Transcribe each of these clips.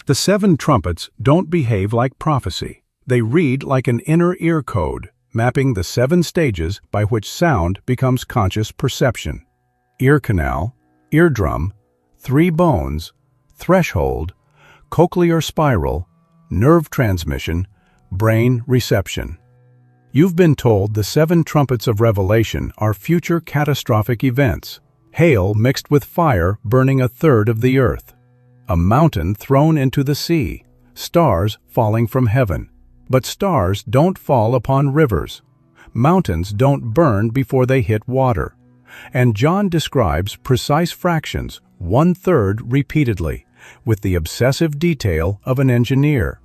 The seven trumpets don't behave like prophecy. They read like an inner ear code, mapping the seven stages by which sound becomes conscious perception. Ear canal, eardrum, three bones, threshold, cochlear spiral, nerve transmission, brain reception. You've been told the seven trumpets of Revelation are future catastrophic events. Hail mixed with fire burning a third of the earth. A mountain thrown into the sea. Stars falling from heaven. But stars don't fall upon rivers. Mountains don't burn before they hit water. And John describes precise fractions, 1/3 repeatedly, with the obsessive detail of an engineer,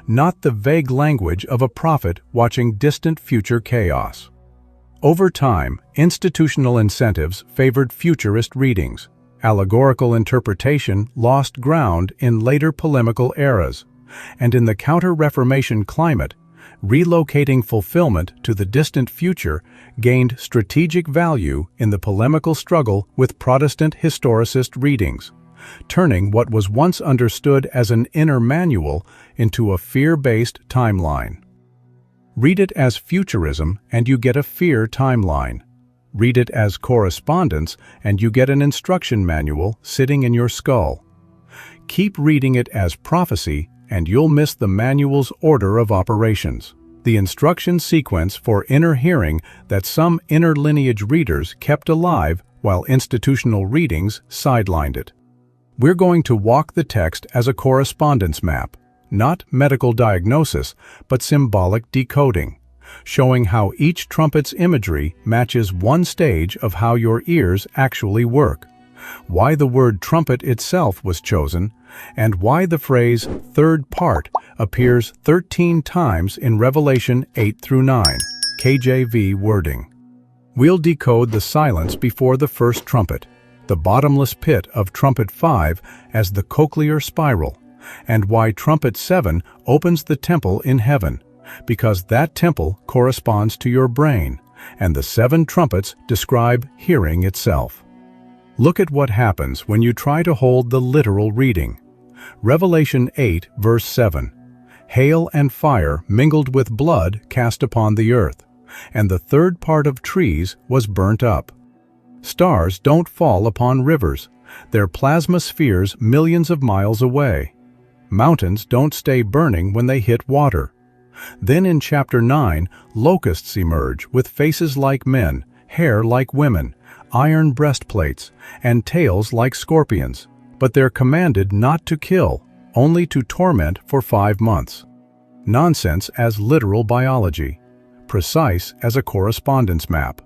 not the vague language of a prophet watching distant future chaos. Over time, institutional incentives favored futurist readings. Allegorical interpretation lost ground in later polemical eras. And in the counter-Reformation climate, relocating fulfillment to the distant future gained strategic value in the polemical struggle with Protestant historicist readings, turning what was once understood as an inner manual into a fear-based timeline. Read it as futurism and you get a fear timeline. Read it as correspondence and you get an instruction manual sitting in your skull. Keep reading it as prophecy and you'll miss the manual's order of operations, the instruction sequence for inner hearing that some inner lineage readers kept alive while institutional readings sidelined it. We're going to walk the text as a correspondence map, not medical diagnosis, but symbolic decoding, showing how each trumpet's imagery matches one stage of how your ears actually work, why the word trumpet itself was chosen, and why the phrase third part appears 13 times in Revelation 8-9, KJV wording. We'll decode the silence before the first trumpet, the bottomless pit of trumpet 5 as the cochlear spiral, and why trumpet 7 opens the temple in heaven, because that temple corresponds to your brain, and the 7 trumpets describe hearing itself. Look at what happens when you try to hold the literal reading. Revelation 8, verse 7. Hail and fire mingled with blood cast upon the earth, and the third part of trees was burnt up. Stars don't fall upon rivers. They're plasma spheres millions of miles away. Mountains don't stay burning when they hit water. Then in chapter 9, locusts emerge with faces like men, hair like women, iron breastplates, and tails like scorpions. But they're commanded not to kill, only to torment for 5 months. Nonsense as literal biology, precise as a correspondence map.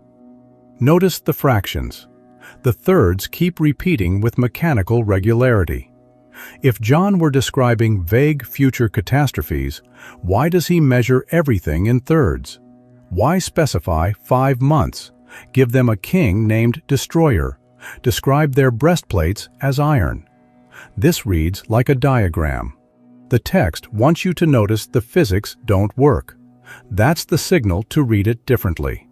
Notice the fractions. The thirds keep repeating with mechanical regularity. If John were describing vague future catastrophes, why does he measure everything in thirds? Why specify 5 months? Give them a king named Destroyer. Describe their breastplates as iron. This reads like a diagram. The text wants you to notice the physics don't work. That's the signal to read it differently.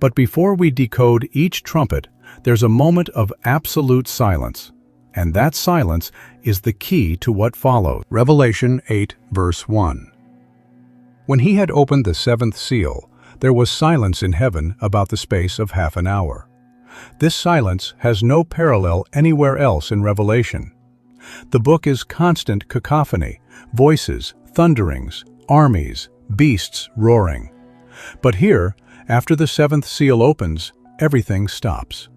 But before we decode each trumpet, there's a moment of absolute silence. And that silence is the key to what follows. Revelation 8, verse 1. When he had opened the 7th seal, there was silence in heaven about the space of half an hour. This silence has no parallel anywhere else in Revelation. The book is constant cacophony, voices, thunderings, armies, beasts roaring. But here, after the 7th seal opens, everything stops.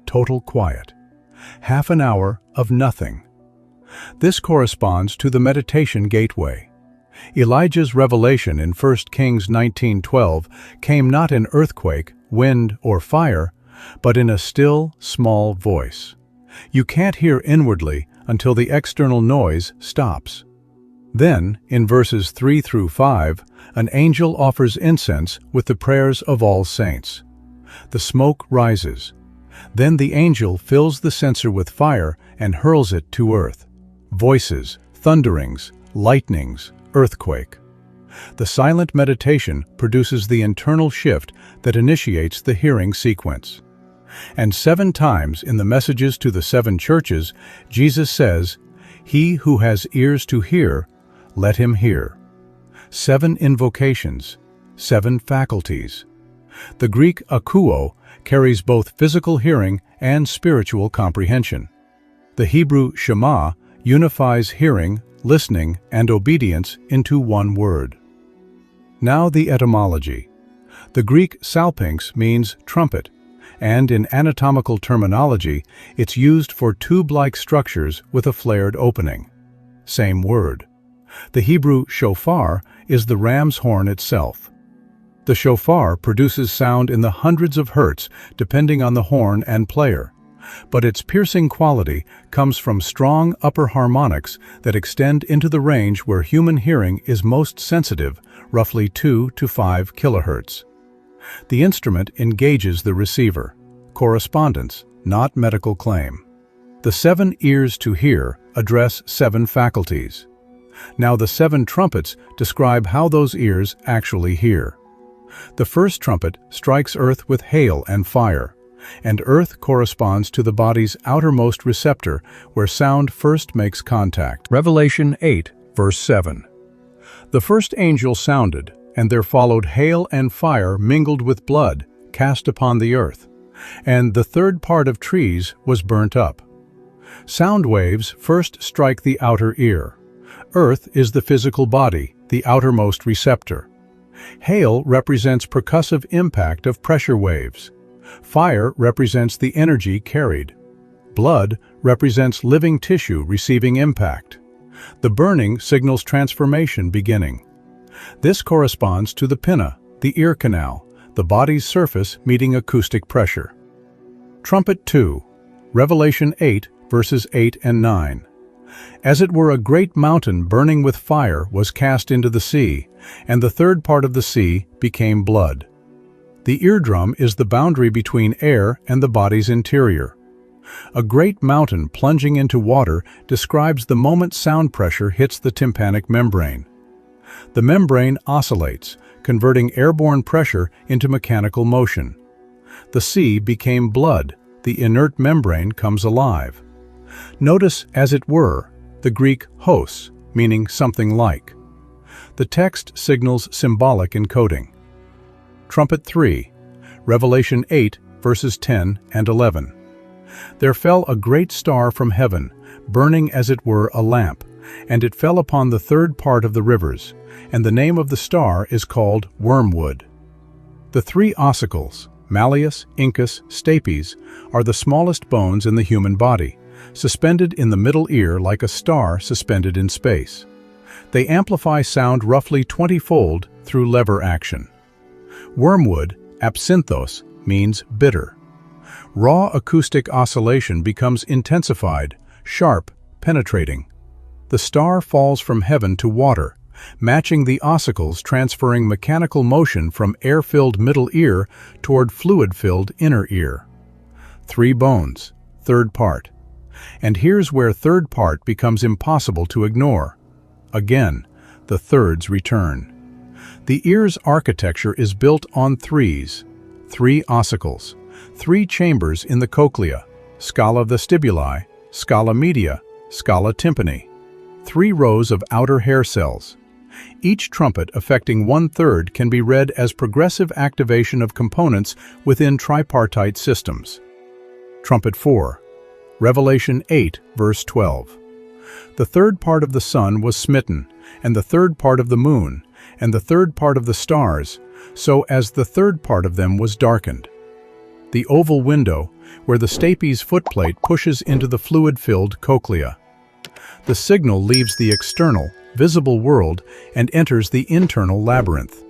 Total quiet. Half an hour of nothing. This corresponds to the meditation gateway. Elijah's revelation in 1 Kings 19:12 came not in earthquake, wind, or fire, but in a still, small voice. You can't hear inwardly until the external noise stops. Then, in verses 3-5, an angel offers incense with the prayers of all saints. The smoke rises. Then the angel fills the censer with fire and hurls it to earth. Voices, thunderings, lightnings, earthquake. The silent meditation produces the internal shift that initiates the hearing sequence. And 7 times in the messages to the 7 churches, Jesus says, He who has ears to hear, let him hear. 7 invocations, 7 faculties. The Greek akouo carries both physical hearing and spiritual comprehension. The Hebrew Shema unifies hearing, listening, and obedience into one word. Now the etymology. The Greek salpinx means trumpet, and in anatomical terminology, it's used for tube-like structures with a flared opening. Same word. The Hebrew shofar is the ram's horn itself. The shofar produces sound in the hundreds of hertz depending on the horn and player, but its piercing quality comes from strong upper harmonics that extend into the range where human hearing is most sensitive, roughly 2 to 5 kilohertz. The instrument engages the receiver. Correspondence, not medical claim. The 7 ears to hear address 7 faculties. Now the 7 trumpets describe how those ears actually hear. The first trumpet strikes earth with hail and fire, and earth corresponds to the body's outermost receptor where sound first makes contact. Revelation 8, verse 7. The first angel sounded, and there followed hail and fire mingled with blood, cast upon the earth, and the third part of trees was burnt up. Sound waves first strike the outer ear. Earth is the physical body, the outermost receptor. Hail represents percussive impact of pressure waves. Fire represents the energy carried. Blood represents living tissue receiving impact. The burning signals transformation beginning. This corresponds to the pinna, the ear canal, the body's surface meeting acoustic pressure. Trumpet 2, Revelation 8, verses 8 and 9. As it were a great mountain burning with fire was cast into the sea, and the third part of the sea became blood. The eardrum is the boundary between air and the body's interior. A great mountain plunging into water describes the moment sound pressure hits the tympanic membrane. The membrane oscillates, converting airborne pressure into mechanical motion. The sea became blood, the inert membrane comes alive. Notice, as it were, the Greek hos, meaning something like. The text signals symbolic encoding. Trumpet 3, Revelation 8, verses 10 and 11. There fell a great star from heaven, burning as it were a lamp, and it fell upon the third part of the rivers, and the name of the star is called wormwood. The 3 ossicles, malleus, incus, stapes, are the smallest bones in the human body, suspended in the middle ear like a star suspended in space. They amplify sound roughly 20-fold through lever action. Wormwood, absinthos, means bitter. Raw acoustic oscillation becomes intensified, sharp, penetrating. The star falls from heaven to water, matching the ossicles transferring mechanical motion from air-filled middle ear toward fluid-filled inner ear. 3 bones, third part. And here's where third part becomes impossible to ignore. Again, the thirds return. The ear's architecture is built on 3s, 3 ossicles, 3 chambers in the cochlea, scala vestibuli, scala media, scala tympani, 3 rows of outer hair cells. Each trumpet affecting 1/3 can be read as progressive activation of components within tripartite systems. Trumpet 4, Revelation 8, verse 12. The third part of the sun was smitten, and the third part of the moon, and the third part of the stars, so as the third part of them was darkened. The oval window, where the stapes footplate pushes into the fluid-filled cochlea. The signal leaves the external, visible world and enters the internal labyrinth.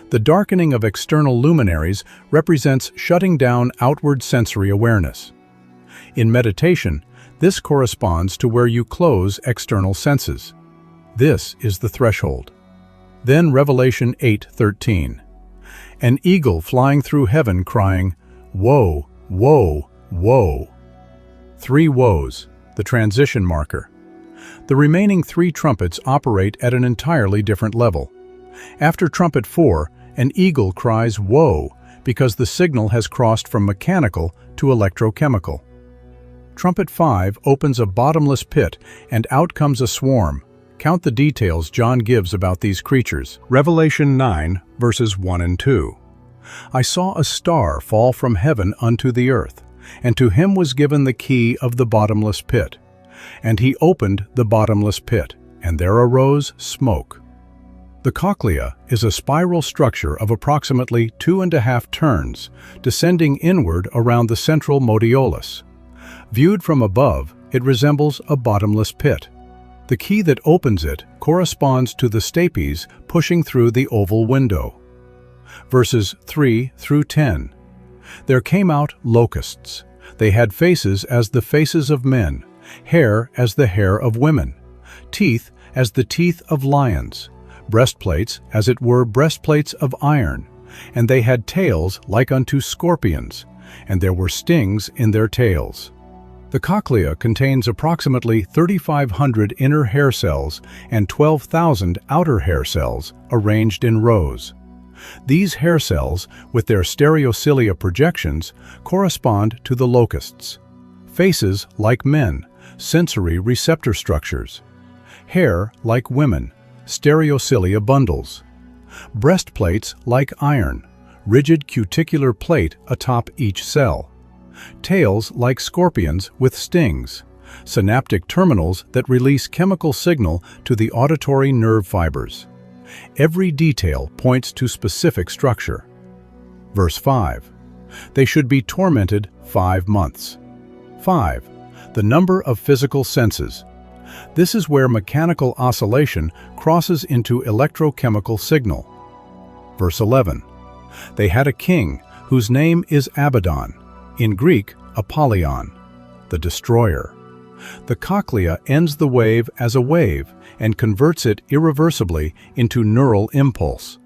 The darkening of external luminaries represents shutting down outward sensory awareness. In meditation, this corresponds to where you close external senses. This is the threshold. Then Revelation 8:13. An eagle flying through heaven crying, "Woe, woe, woe." 3 woes, the transition marker. The remaining 3 trumpets operate at an entirely different level. After trumpet 4, an eagle cries "Woe" because the signal has crossed from mechanical to electrochemical. Trumpet 5 opens a bottomless pit, and out comes a swarm. Count the details John gives about these creatures. Revelation 9, verses 1 and 2. I saw a star fall from heaven unto the earth, and to him was given the key of the bottomless pit. And he opened the bottomless pit, and there arose smoke. The cochlea is a spiral structure of approximately 2.5 turns, descending inward around the central modiolus. Viewed from above, it resembles a bottomless pit. The key that opens it corresponds to the stapes pushing through the oval window. Verses 3 through 10. There came out locusts. They had faces as the faces of men, hair as the hair of women, teeth as the teeth of lions, breastplates as it were breastplates of iron, and they had tails like unto scorpions, and there were stings in their tails. The cochlea contains approximately 3,500 inner hair cells and 12,000 outer hair cells arranged in rows. These hair cells, with their stereocilia projections, correspond to the locusts. Faces like men, sensory receptor structures. Hair like women, stereocilia bundles. Breastplates like iron, rigid cuticular plate atop each cell. Tails like scorpions with stings, synaptic terminals that release chemical signal to the auditory nerve fibers. Every detail points to specific structure. Verse 5. They should be tormented 5 months. 5. The number of physical senses. This is where mechanical oscillation crosses into electrochemical signal. Verse 11. They had a king whose name is Abaddon, in Greek, Apollyon, the destroyer. The cochlea ends the wave as a wave and converts it irreversibly into neural impulse.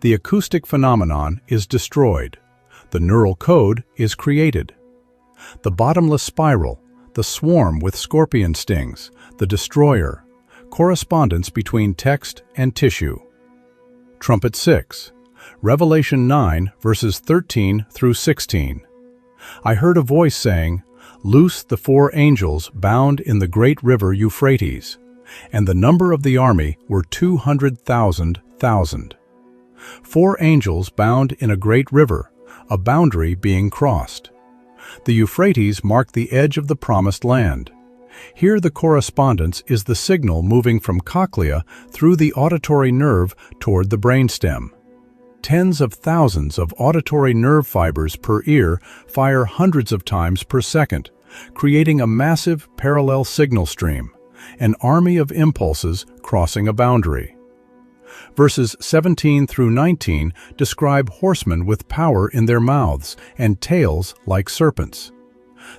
The acoustic phenomenon is destroyed. The neural code is created. The bottomless spiral, the swarm with scorpion stings, the destroyer, correspondence between text and tissue. Trumpet 6, Revelation 9, verses 13 through 16. I heard a voice saying, Loose the 4 angels bound in the great river Euphrates, and the number of the army were 200,000. 4 angels bound in a great river, a boundary being crossed. The Euphrates marked the edge of the promised land. Here the correspondence is the signal moving from cochlea through the auditory nerve toward the brainstem. Tens of thousands of auditory nerve fibers per ear fire hundreds of times per second, creating a massive parallel signal stream, an army of impulses crossing a boundary. Verses 17 through 19 describe horsemen with power in their mouths and tails like serpents.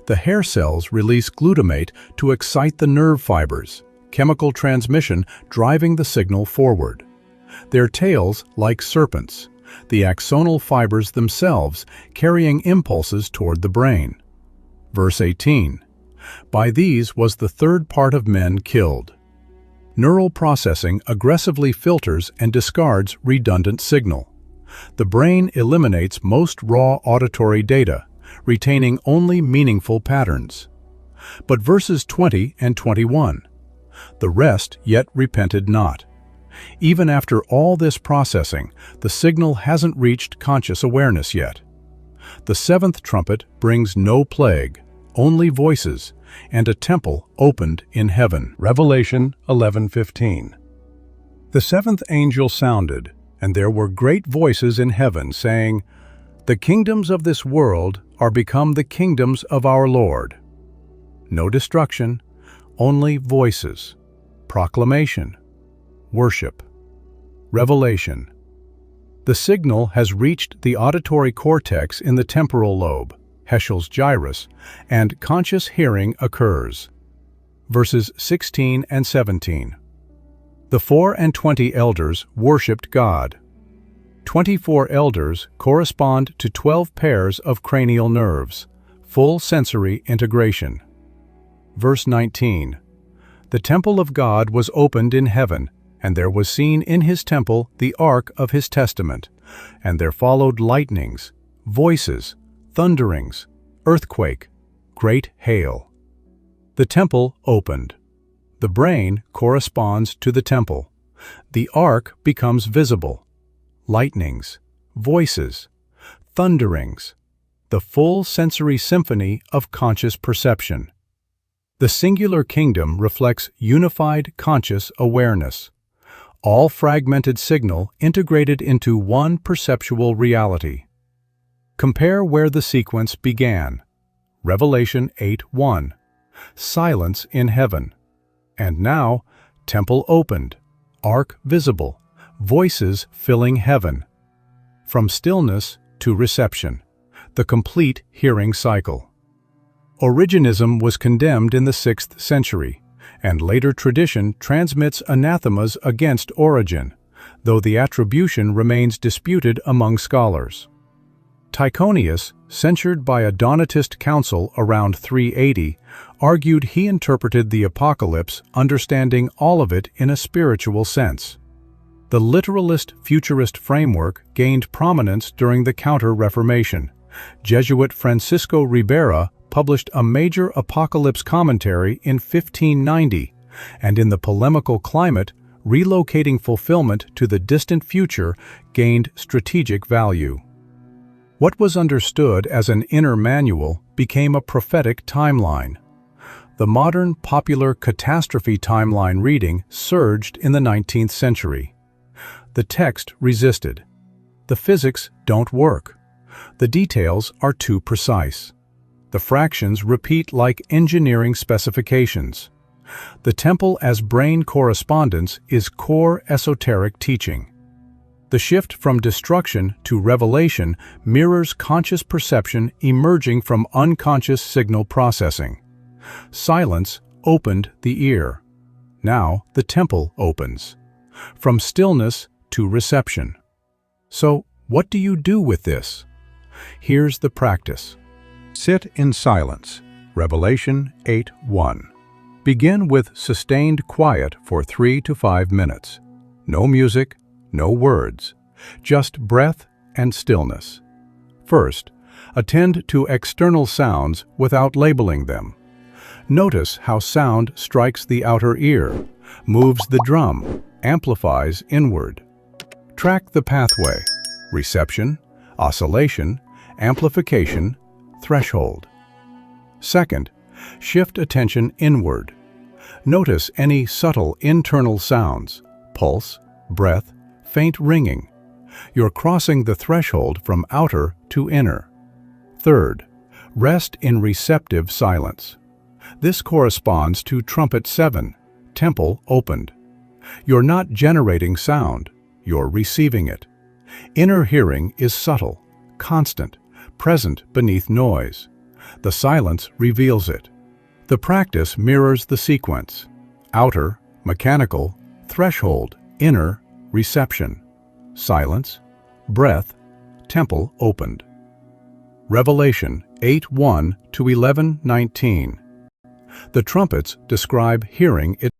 The hair cells release glutamate to excite the nerve fibers, chemical transmission driving the signal forward. Their tails like serpents, the axonal fibers themselves carrying impulses toward the brain. Verse 18. By these was the third part of men killed. Neural processing aggressively filters and discards redundant signal. The brain eliminates most raw auditory data, retaining only meaningful patterns. But verses 20 and 21. The rest yet repented not. Even after all this processing, the signal hasn't reached conscious awareness yet. The 7th trumpet brings no plague, only voices, and a temple opened in heaven. Revelation 11:15. The 7th angel sounded, and there were great voices in heaven, saying, The kingdoms of this world are become the kingdoms of our Lord. No destruction, only voices, proclamation, worship, revelation. The signal has reached the auditory cortex in the temporal lobe, Heschel's gyrus, and conscious hearing occurs. Verses 16 and 17. The 24 elders worshipped God. 24 elders correspond to 12 pairs of cranial nerves, full sensory integration. Verse 19. The temple of God was opened in heaven, and there was seen in his temple the ark of his testament, and there followed lightnings, voices, thunderings, earthquake, great hail. The temple opened. The brain corresponds to the temple. The arc becomes visible. Lightnings, voices, thunderings, the full sensory symphony of conscious perception. The singular kingdom reflects unified conscious awareness, all fragmented signal integrated into one perceptual reality. Compare where the sequence began. Revelation 8:1, silence in heaven. And now, temple opened, ark visible, voices filling heaven. From stillness to reception, the complete hearing cycle. Originism was condemned in the 6th century, and later tradition transmits anathemas against Origen, though the attribution remains disputed among scholars. Tychonius, censured by a Donatist council around 380, argued he interpreted the Apocalypse understanding all of it in a spiritual sense. The literalist futurist framework gained prominence during the Counter-Reformation. Jesuit Francisco Ribera published a major apocalypse commentary in 1590, and in the polemical climate, relocating fulfillment to the distant future gained strategic value. What was understood as an inner manual became a prophetic timeline. The modern popular catastrophe timeline reading surged in the 19th century. The text resisted. The physics don't work. The details are too precise. The fractions repeat like engineering specifications. The temple as brain correspondence is core esoteric teaching. The shift from destruction to revelation mirrors conscious perception emerging from unconscious signal processing. Silence opened the ear. Now the temple opens. From stillness to reception. So, what do you do with this? Here's the practice. Sit in silence. Revelation 8:1. Begin with sustained quiet for 3 to 5 minutes. No music, no words, just breath and stillness. First, attend to external sounds without labeling them. Notice how sound strikes the outer ear, moves the drum, amplifies inward. Track the pathway: reception, oscillation, amplification, threshold. Second, shift attention inward. Notice any subtle internal sounds: pulse, breath, faint ringing. You're crossing the threshold from outer to inner. Third, rest in receptive silence. This corresponds to Trumpet 7, temple opened. You're not generating sound, you're receiving it. Inner hearing is subtle, constant, present beneath noise. The silence reveals it. The practice mirrors the sequence: outer, mechanical, threshold, inner, reception, silence, breath, temple opened. Revelation 8:1 to 11:19. The trumpets describe hearing it